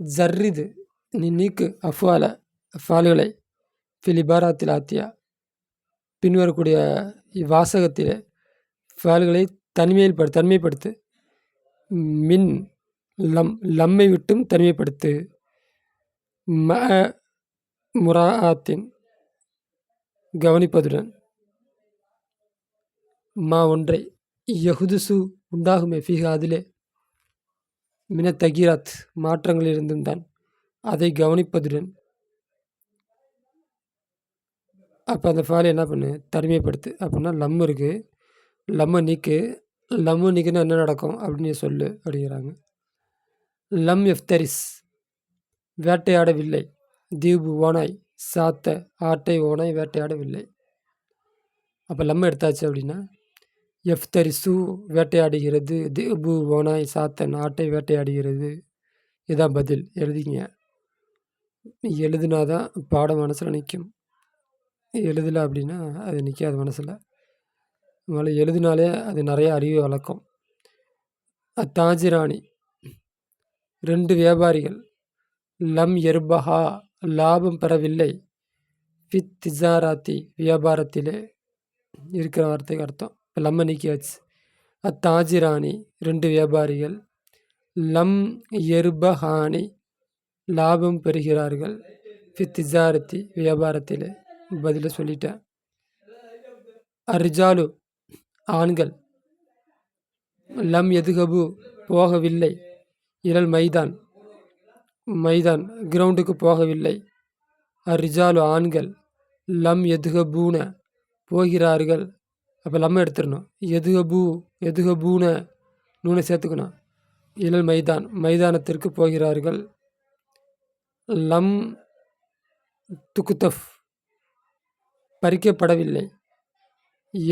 ஜர்ரிது நீ நீக்கு அஃபால்களை ஃபிலிபாராத்தில் ஆத்தியா பின்வரக்கூடிய இவ்வாசகத்திலே ஃபால்களை தனிமைப்படுத்து. மின் லம்மை விட்டும் தனிமைப்படுத்து. ம முராத்தின் கவனிப்பதுடன் மா ஒன்றை யஹுதுசு உண்டாகுமே ஃபீஹா அதிலே மின தகீராத் மாற்றங்களிலிருந்தும் தான் அதை கவனிப்பதுடன். அப்போ அந்த ஃபாலை என்ன பண்ணு தனிமைப்படுத்து. அப்படின்னா லம்மு இருக்குது, லம்மை நீக்கு. லம்மு நீக்குன்னா என்ன நடக்கும் அப்படின்னு சொல்லு அப்படிங்கிறாங்க. லம் எஃப்தரிஸ் வேட்டையாடவில்லை. தீபு ஓனாய் சாத்த ஆட்டை ஓனாய் வேட்டையாடவில்லை. அப்போ லம்ம எடுத்தாச்சு அப்படின்னா எஃப்தரிசு வேட்டையாடுகிறது, தீபு ஓனாய் சாத்தன் ஆட்டை வேட்டையாடுகிறது. இதான் பதில். எழுதிங்க. எழுதுனாதான் பாடம் மனசில் நிற்கும். எழுதலை அப்படின்னா அது நிற்காது மனசில். அதனால் எழுதினாலே அது நிறைய அறிவு வளர்க்கும். அத்தாஜிராணி 2 வியாபாரிகள். லம் எர்பஹா லாபம் பெறவில்லை. ஃபித் திஜாராத்தி வியாபாரத்திலே இருக்கிற வார்த்தைக்கு அர்த்தம். இப்போ லம்ம நீக்கியாச்சு. அத்தாஜிராணி 2 வியாபாரிகள். லம் எர்பஹானி லாபம் பெறுகிறார்கள். ஃபித் திஜாரத்தி வியாபாரத்திலே. பதில சொல்லிட்டேன். அர்ஜாலு ஆண்கள். லம் எதுகபு போகவில்லை. இலல் மைதான் கிரவுண்டுக்கு போகவில்லை. அர்ஜாலு ஆண்கள். லம் எதுகபூன போகிறார்கள். அப்போ லம்ம எடுத்துடணும். எதுகபூன நூனை சேர்த்துக்கணும். இலல் மைதானத்திற்கு போகிறார்கள். லம் துக்குத்தஃப் பறிக்கப்படவில்லை.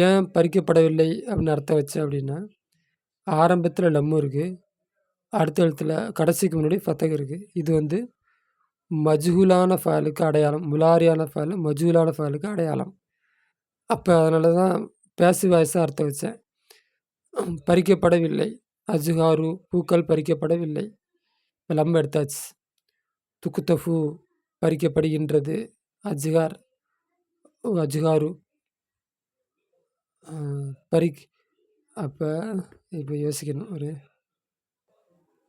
ஏன் பறிக்கப்படவில்லை அப்படின்னு அர்த்தம் வச்சு அப்படின்னா ஆரம்பத்தில் லம்மு இருக்குது, அடுத்த எழுத்தில் கடைசிக்கு முன்னாடி ஃபத்தக இருக்குது. இது மஜ்ஹூலான ஃபேலுக்கு அடையாளம். முலாரியான ஃபேலு மஜ்ஹூலான ஃபேலுக்கு அடையாளம். அப்போ அதனால தான் பேசிவ் வாய்ஸாக அர்த்தம் வச்சேன். பறிக்கப்படவில்லை. அஜ்ஹாரு பூக்கள் பறிக்கப்படவில்லை. இப்போ லம்ம எடுத்தாச்சு. துக்குத்தஃபு பறிக்கப்படுகின்றது. அஜ்ஹாரு அப்போ இப்போ யோசிக்கணும்.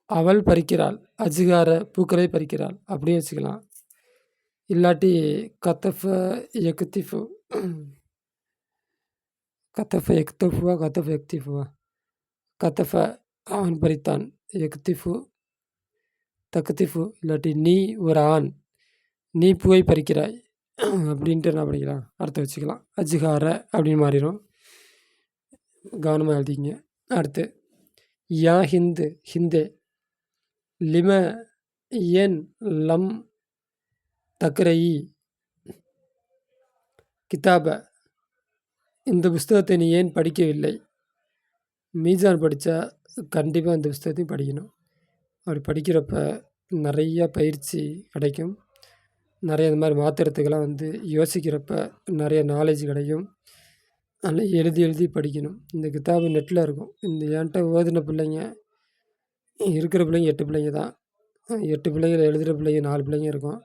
அவள் பறிக்கிறாள். அஜ்ஹார பூக்களை பறிக்கிறாள் அப்படியே வச்சுக்கலாம். இல்லாட்டி கத்தஃப எக்திஃபு கத்தஃப அவன் பறித்தான். எக்திஃபு தக்திஃபு இல்லாட்டி நீ ஒரு ஆண், நீ பூவை பறிக்கிறாய் அப்படின்ட்டு என்ன பண்ணிக்கலாம் அர்த்தம் வச்சுக்கலாம். அஜ்ஹார அப்படின்னு மாறிடும். கவனமாக எழுதிங்க. அடுத்து யா ஹிந்தே லிம ஏன் லம் தக்ரயி கிதாப இந்த புஸ்தகத்தை நீ ஏன் படிக்கவில்லை. மீசான் படித்தா கண்டிப்பாக இந்த புஸ்தகத்தையும் படிக்கணும். அப்படி படிக்கிறப்ப நிறைய பயிற்சி கிடைக்கும். நிறைய இந்த மாதிரி மாத்திரத்துக்கெல்லாம் யோசிக்கிறப்ப நிறைய நாலேஜ் கிடைக்கும். அதனால் எழுதி படிக்கணும். இந்த கிதாபு நெட்டில் இருக்கும். இந்த என்கிட்ட ஓதின பிள்ளைங்க இருக்கிற பிள்ளைங்க 8 பிள்ளைங்க தான். 8 பிள்ளைங்கள எழுதுகிற பிள்ளைங்க 4 பிள்ளைங்க இருக்கும்.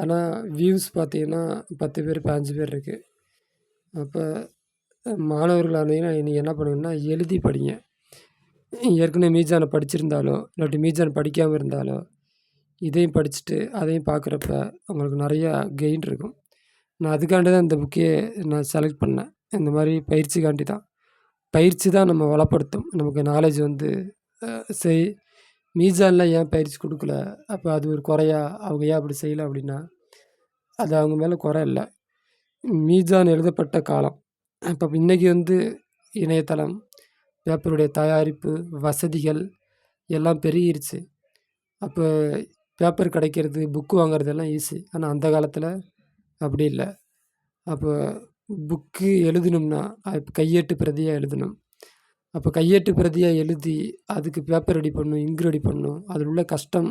ஆனால் வியூஸ் பார்த்திங்கன்னா 10 பேர் 5 பேர் இருக்குது. அப்போ மாணவர்கள் ஆனீங்கன்னா நீங்கள் என்ன பண்ணுங்கன்னா எழுதி படிங்க. ஏற்கனவே மீசானை படிச்சிருந்தாலோ இல்லாட்டி மீசான் படிக்காமல் இருந்தாலோ இதையும் படிச்சுட்டு அதையும் பார்க்குறப்ப உங்களுக்கு நிறையா கெயின் இருக்கும். நான் அதுக்காண்டி தான் இந்த புக்கையே நான் செலக்ட் பண்ணேன். இந்த மாதிரி பயிற்சிக்காண்டி தான். பயிற்சி தான் நம்ம வளப்படுத்தும். நமக்கு நாலேஜ் சரி மீசானில் ஏன் பயிற்சி கொடுக்கல, அப்போ அது ஒரு குறையா, அவங்க ஏன் அப்படி செய்யலை அப்படின்னா அது அவங்க மேலே குறை இல்லை. மீசான் எழுதப்பட்ட காலம். இப்போ இன்றைக்கி இணையதளம், பேப்பருடைய தயாரிப்பு வசதிகள் எல்லாம் பெருகிருச்சு. அப்போ பேப்பர் கிடைக்கிறது, புக்கு வாங்குறதெல்லாம் ஈஸி. ஆனால் அந்த காலத்தில் அப்படி இல்லை. அப்போ புக்கு எழுதணும்னா கையெட்டு பிரதியாக எழுதணும். அப்போ கையெட்டு பிரதியாக எழுதி அதுக்கு பேப்பர் ரெடி பண்ணணும், இங்கு ரெடி பண்ணணும். அதில் உள்ள கஷ்டம்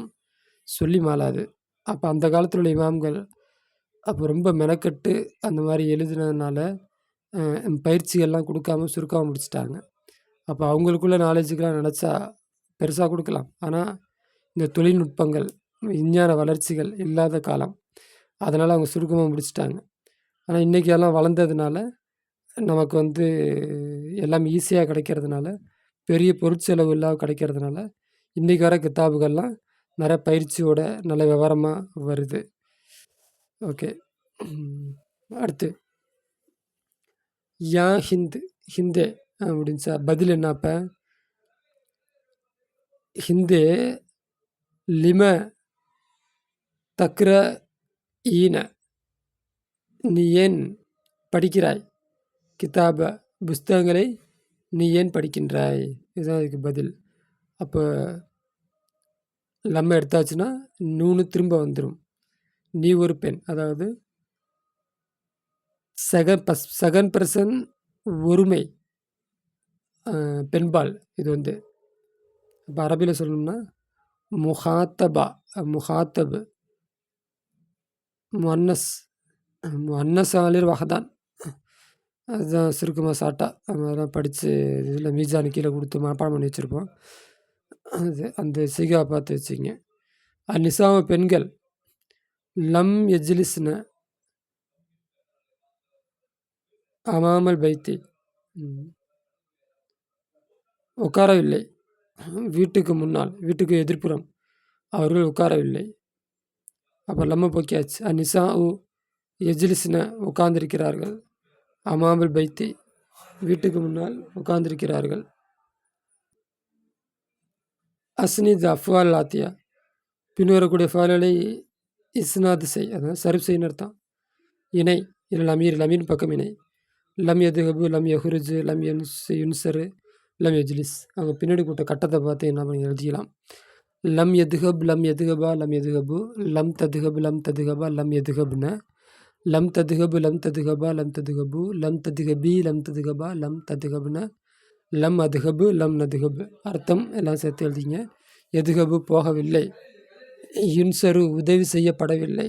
சொல்லி மாளாது. அப்போ அந்த காலத்தில் உள்ள இமாம்கள் அப்போ ரொம்ப மெனக்கட்டு அந்த மாதிரி எழுதுனதுனால பயிற்சிகள்லாம் கொடுக்காம சுருக்காமல் முடிச்சிட்டாங்க. அப்போ அவங்களுக்குள்ள நாலேஜுக்கெலாம் நினச்சா பெருசாக கொடுக்கலாம். ஆனால் இந்த தொழில்நுட்பங்கள், விஞ்ஞான வளர்ச்சிகள் இல்லாத காலம். அதனால் அவங்க சுருக்கமாக முடிச்சுட்டாங்க. ஆனால் இன்றைக்கி எல்லாம் வளர்ந்ததுனால நமக்கு வந்து எல்லாம் ஈஸியாக கிடைக்கிறதுனால, பெரிய பொருட்செலவு இல்லாம கிடைக்கிறதுனால, இன்றைக்கி வர கித்தாபுகள்லாம் நிறைய பயிற்சியோட நல்ல விவரமா வருது. ஓகே. அடுத்து யா ஹிந்த் ஹிந்தே அப்படின்ச்சா பதில் என்ன அப்போ? ஹிந்தே லிம தக்ர ஈன, நீ ஏன் படிக்கிறாய்? கிதாப புஸ்தகங்களை நீ ஏன் படிக்கின்றாய்? இதுதான் இதுக்கு பதில். அப்போ லம்ம எடுத்தாச்சுன்னா நூனு திரும்ப வந்துடும். நீ ஒரு பெண், அதாவது செகண்ட் பர்சன் ஒருமை, பெண்பால். இது வந்து இப்போ அரபியில் சொல்லணும்னா முஹாத்தபா, முஹாத்தபு, முன்னஸ் ஆலிர் வஹதான். அதுதான் சுருக்கமாக சாட்டா அதெல்லாம் படித்து இதில் மீசானு கீழே கொடுத்து மனப்பாடம் பண்ணி வச்சுருப்போம். அது அந்த சிகா பார்த்து வச்சுங்க. அந்நிசாம பெண்கள் லம் எஜ்லிஸ்ன அமாமல் பைத்தி, உட்காரவில்லை. வீட்டுக்கு முன்னால், வீட்டுக்கு எதிர்ப்புறம் அவர்கள் உட்காரவில்லை. அப்போ லம்ம போக்கியாச்சு. அந்நிசா எஜ்லிஸ்ன உட்கார்ந்திருக்கிறார்கள். அமாமல் பைத்தி வீட்டுக்கு முன்னால் உட்கார்ந்திருக்கிறார்கள். அஸ்னித் அஃப்வால் ஆத்தியா பின்வரக்கூடிய ஃபால்களை இஸ்னாது செய், அதான் சர்வ் செய்யணும் அர்த்தம். இணை இல்லை லமீர், லமீர் பக்கம் இணை. லம் எதுஹபு, லம் யஹுருஜு, லம் யுன்சரு, லம் எஜ்லிஸ். அவங்க பின்னாடி கூட்ட கட்டத்தை பார்த்து என்ன பண்ணி எழுதிக்கலாம். லம் எதுஹப், லம் எதுஹபா, லம் எதுஹபு, லம் ததுஹபு, லம் ததுஹபா, லம் எதுஹப்ன, லம் ததுஹபு, லம் ததுஹபா, லம் ததுஹபு, லம் ததுஹபி, லம் ததுஹபா, லம் ததுஹப்ன, லம் அதுஹபு, லம் நதுஹபு. அர்த்தம் எல்லாம் சேர்த்து எழுதிங்க. எதுஹபு போகவில்லை, யுன்சரு உதவி செய்யப்படவில்லை.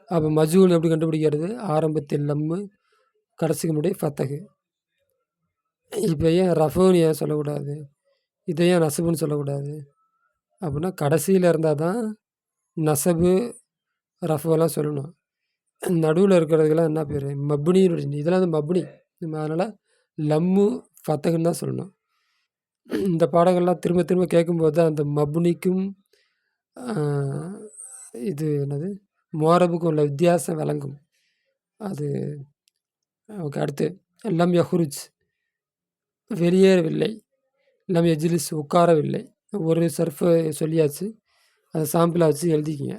அப்போ மஜூன் எப்படி கண்டுபிடிக்கிறது? ஆரம்பத்தில் லம்மு, கடைசிக்கு முன்னாடி ஃபத்தகு. இப்போ ஏன் ரஃபோன்னு ஏன் சொல்லக்கூடாது? இதை ஏன் நசபுன்னு சொல்லக்கூடாது? அப்படின்னா கடைசியில் இருந்தால் தான் நசபு ரஃபோலாம் சொல்லணும். நடுவில் இருக்கிறதுக்கெல்லாம் என்ன பேர்? மப்னின்னு. இதெல்லாம் வந்து மப்னி. அதனால் லம்மு ஃபத்தகுன்னு தான் சொல்லணும். இந்த பாடங்கள்லாம் திரும்ப திரும்ப கேட்கும்போது தான் அந்த மப்னிக்கும் இது என்னது மோரபுக்கும் உள்ள வித்தியாசம் விளங்கும். அது ஓகே. அடுத்து லம் யஹுருஜ் வெளியேறவில்லை, லம் எஜ்லிஸ் உட்காரவில்லை. ஒரு சர்ஃபை சொல்லியாச்சு, அதை சாம்பிளாக வச்சு எழுதிக்கிங்க.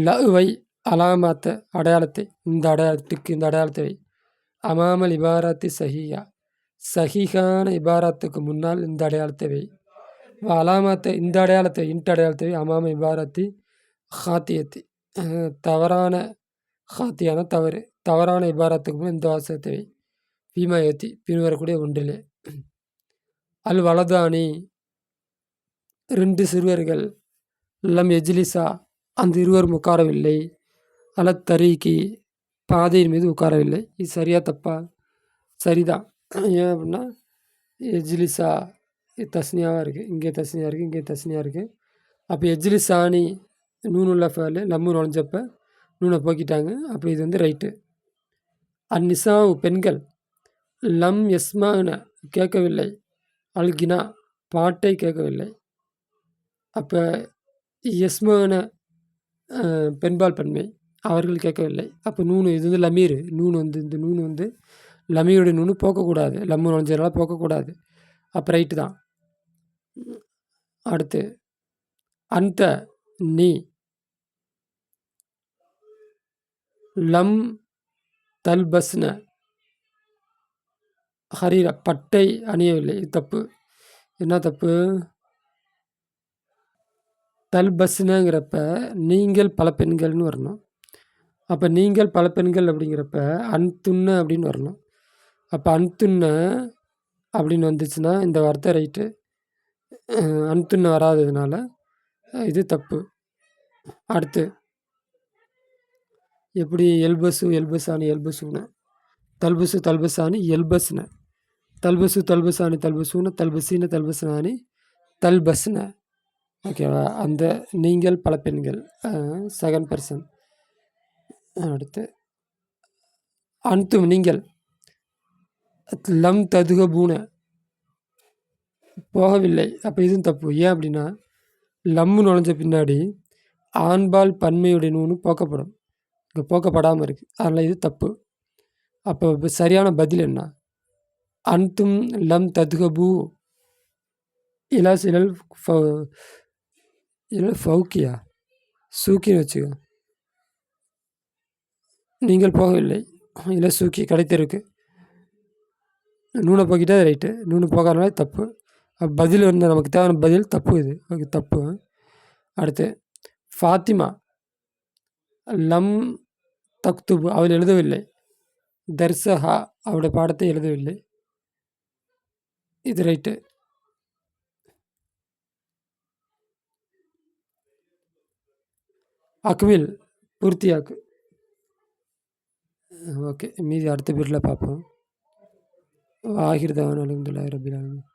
லவை அலாமாத்த அடையாளத்தை, இந்த அடையாளத்துக்கு இந்த அடையாளத்தை வை. அமாமல் இபாராத்தி சஹியா, சஹிஹான இபாராத்துக்கு முன்னால் இந்த அடையாளத்தை வை. அலாமாத்த இந்த அடையாளத்தை, இன்ட் அடையாளத்தை வை. அமாம இபாராத்தி ஹாத்தியத்தி, தவறான ஹாத்தியான தவறு, தவறான இபாராத்துக்கு முன் இந்த வாசகத்தை வை. பீமா ஏத்தி பின்வரக்கூடிய ஒன்றிலே. அல் வலதானி ரெண்டு சிறுவர்கள், லம் எஜ்லிசா அந்த இருவரும் உட்காரவில்லை, அல தரீக்கி பாதையின் மீது உட்காரவில்லை. இது சரியா தப்பா? சரிதான். ஏன் அப்படின்னா எஜ்லிசா தஸ்னியாவாக இருக்குது, இங்கே தஸ்னியாக இருக்குது, இங்கே தஸ்னியாக இருக்குது. அப்போ எஜ்லிசானி நூனுள்ள ஃபேலு லம்மு நுழைஞ்சப்ப நூனை போக்கிட்டாங்க. அப்போ இது வந்து ரைட்டு. அந்நிசாவு பெண்கள், லம் எஸ்மான கேட்கவில்லை, அல்கினா பாட்டை கேட்கவில்லை. அப்போ எஸ்மான பெண்பால் பன்மை, அவர்கள் கேட்கவில்லை. அப்போ நூனு இது வந்து லமீர், நூனு வந்து இந்த நூனு வந்து லமீருடைய நூனு போக்கக்கூடாது, லம்மு நுழைஞ்சதுனால போக்கக்கூடாது. அப்போ ரைட்டு தான். அடுத்து அந்த நீ, லம் தல்பஸ்ன ஹரீரா பட்டை அணியவில்லை. இது தப்பு. என்ன தப்பு? தல்பஸ்னங்கிறப்ப நீங்கள் பல பெண்கள்னு வரணும். அப்போ நீங்கள் பல பெண்கள் அப்படிங்கிறப்ப அன்துன்ன அப்படின்னு வரணும். அப்போ அன்துன்ன அப்படின்னு வந்துச்சுன்னா இந்த வார்த்தை ரைட்டு. அன்துன்ன வராததுனால இது தப்பு. அடுத்து எப்படி எல்பசு எல்பசானி எல்பசூன, தல்பசு தல்பசானி எல்பஸ்ன, தல்பசு தல்பசானி தல்பசூன, தல்பசீன தல்பசானி தல்பஸ்ன. ஓகேவா? அந்த நீங்கள் பல பெண்கள் செகண்ட் பெர்சன். அடுத்து அன்தும் நீங்கள். லம் ததுகபூன போகவில்லை. அப்போ இதுவும் தப்பு. ஏன் அப்படின்னா லம்மு நுழைஞ்ச பின்னாடி ஆண்பால் பன்மையுடைய நூனு போக்கப்படும். இங்கே போக்கப்படாமல் இருக்குது. அதனால் இது தப்பு. அப்போ இப்போ சரியான பதில் என்ன? அன்தும் லம் ததுகபூ இலா சிலல் ஃபவுக்கியா சூக்கின்னு வச்சுக்கோ. நீங்கள் போகவில்லை இல்லை சூக்கி கடைத்தெருக்கு நூனை போக்கிட்டே ரைட்டு. நூனு போகாதனால தப்பு. பதில் வந்து நமக்கு தேவையான பதில் தப்பு. இது ஓகே தப்பு. அடுத்து ஃபாத்திமா லம் தக்துபு அவள் எழுதவில்லை. தர்சஹா அவருடைய பாடத்தை எழுதவில்லை. இது ரைட்டு. அக்மில் பூர்த்தியாக்கு. ஓகே மீதி அடுத்த பீரியடில் பார்ப்போம். ஆகிர் தவான் அல்ஹம்துலில்லாஹி ரப்பில் ஆலமீன்.